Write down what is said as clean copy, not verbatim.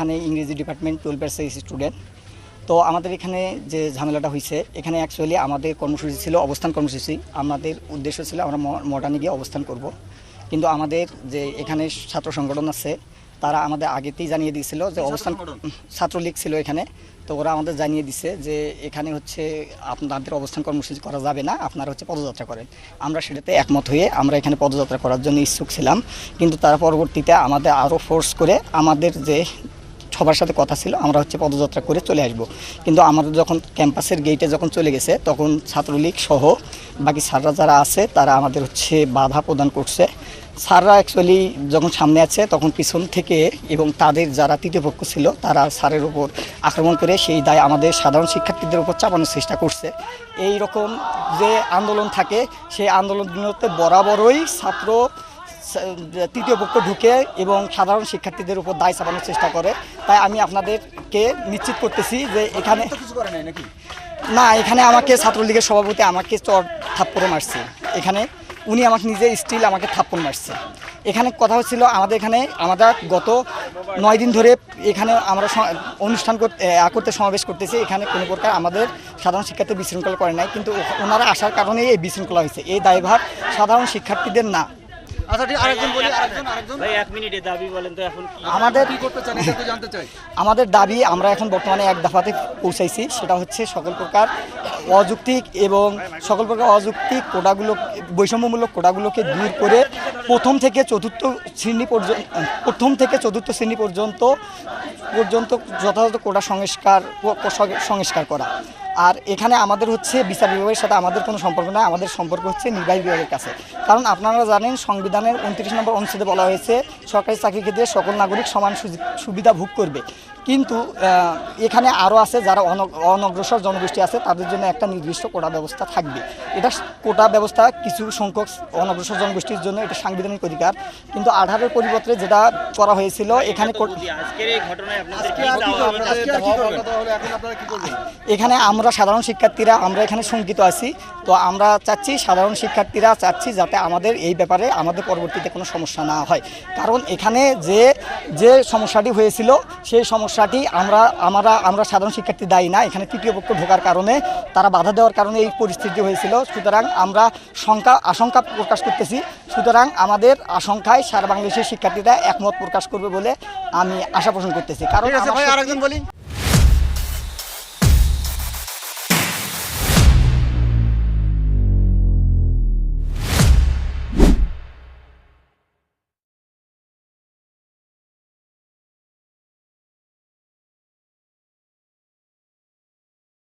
এখানে ইংরেজি ডিপার্টমেন্ট 12 ব্যাচের স্টুডেন্ট। তো আমাদের এখানে যে ঝামেলাটা হয়েছে, এখানে অ্যাকচুয়ালি আমাদের কর্মসূচি ছিল অবস্থান কর্মসূচি। আমাদের উদ্দেশ্য ছিল আমরা মডার্নে গিয়ে অবস্থান করব, কিন্তু আমাদের যে এখানে ছাত্র সংগঠন আছে তারা আমাদের আগেতেই জানিয়ে দিয়েছিল যে অবস্থান, ছাত্রলীগ ছিল এখানে। তো ওরা আমাদের জানিয়ে দিছে যে এখানে হচ্ছে আপনাদের অবস্থান কর্মসূচি করা যাবে না, আপনারা হচ্ছে পদযাত্রা করেন। আমরা সেটাতে একমত হয়ে আমরা এখানে পদযাত্রা করার জন্য ইচ্ছুক ছিলাম, কিন্তু তারা পরবর্তীতে আমাদের আরও ফোর্স করে আমাদের যে সবার সাথে কথা ছিল আমরা হচ্ছে পদযাত্রা করে চলে আসব। কিন্তু আমাদের যখন ক্যাম্পাসের গেটে যখন চলে গেছে তখন ছাত্রলীগ সহ বাকি স্যাররা যারা আছে তারা আমাদের হচ্ছে বাধা প্রদান করছে। স্যাররা অ্যাকচুয়ালি যখন সামনে আছে তখন পিছন থেকে এবং তাদের যারা তৃতীয় পক্ষ ছিল তারা স্যারের উপর আক্রমণ করে সেই দায় আমাদের সাধারণ শিক্ষার্থীদের উপর চাপানোর চেষ্টা করছে। এই রকম যে আন্দোলন থাকে সেই আন্দোলনগুলোতে বরাবরই ছাত্র তৃতীয় পক্ষ ঢুকে এবং সাধারণ শিক্ষার্থীদের উপর দায় চাপানোর চেষ্টা করে। তাই আমি আপনাদেরকে নিশ্চিত করতেছি যে এখানে কিছু করে নাই নাকি? না, এখানে আমাকে ছাত্রলীগের সভাপতি আমাকে চর থাপ্পড় মারছে। এখানে উনি আমাকে নিজে স্টিল আমাকে থাপ্পড় মারছে। এখানে কথা হচ্ছিল আমাদের এখানে গত 9 দিন ধরে এখানে আমরা অনুষ্ঠান করতে সমাবেশ করতেছি। এখানে কোনো প্রকার আমাদের সাধারণ শিক্ষার্থী বিশৃঙ্খলা করে নাই, কিন্তু ওনারা আসার কারণেই এই বিশৃঙ্খলা হয়েছে। এই দায়ভার সাধারণ শিক্ষার্থীদের না। আচ্ছা ঠিক, আরেকজন বলি, আরেকজন ভাই 1 মিনিটে দাবি বলেন তো এখন আমাদের কি করতে চান এটা একটু জানতে চাই। আমাদের দাবি আমরা এখন বর্তমানে এক দফাতে পৌঁছাইছি, সেটা হচ্ছে সকল প্রকার অযৌক্তিক এবং সকল প্রকার অযৌক্তিক কোটাগুলো, বৈষম্যমূলক কোটাগুলোকে দূর করে প্রথম থেকে চতুর্থ শ্রেণী পর্যন্ত যথাযথ কোটা সংস্কার করা। আর এখানে আমাদের হচ্ছে বিচার বিভাগের সাথে আমাদের কোনো সম্পর্ক নেই, আমাদের সম্পর্ক হচ্ছে নির্বাহী বিভাগের কাছে। কারণ আপনারা জানেন সংবিধানের 29 নম্বর অনুচ্ছেদে বলা হয়েছে সরকারি চাকরির ক্ষেত্রে সকল নাগরিক সমান সুবিধা ভোগ করবে। কিন্তু এখানে আরও আছে যারা অনগ্রসর জনগোষ্ঠী আছে, তাদের জন্য একটা নির্দিষ্ট কোটা ব্যবস্থা থাকবে। এটা কোটা ব্যবস্থা কিছু সংখ্যক অনগ্রসর জনগোষ্ঠীর জন্য এটা সাংবিধানিক অধিকার, কিন্তু 18-এর পরিবর্তে যেটা করা হয়েছিল এখানে আজকের এই ঘটনায় আপনাদের কি এখানে আমরা সাধারণ শিক্ষার্থীরা আমরা এখানে শঙ্কিত আছি। তো আমরা চাচ্ছি সাধারণ শিক্ষার্থীরা চাচ্ছি যাতে আমাদের এই ব্যাপারে আমাদের পরবর্তীতে কোনো সমস্যা না হয়। কারণ এখানে যে সমস্যাটি হয়েছিল সেই সমস্যাটি আমরা সাধারণ শিক্ষার্থী দায়ী না। এখানে তৃতীয় পক্ষ ঢোকার কারণে তারা বাধা দেওয়ার কারণে এই পরিস্থিতি হয়েছিল। সুতরাং আমরা আশঙ্কা প্রকাশ করতেছি। সুতরাং আমাদের আশঙ্কায় সারা বাংলাদেশের শিক্ষার্থীরা একমত প্রকাশ করবে বলে আমি আশা পোষণ করতেছি। কারণ আরেকজন বলি।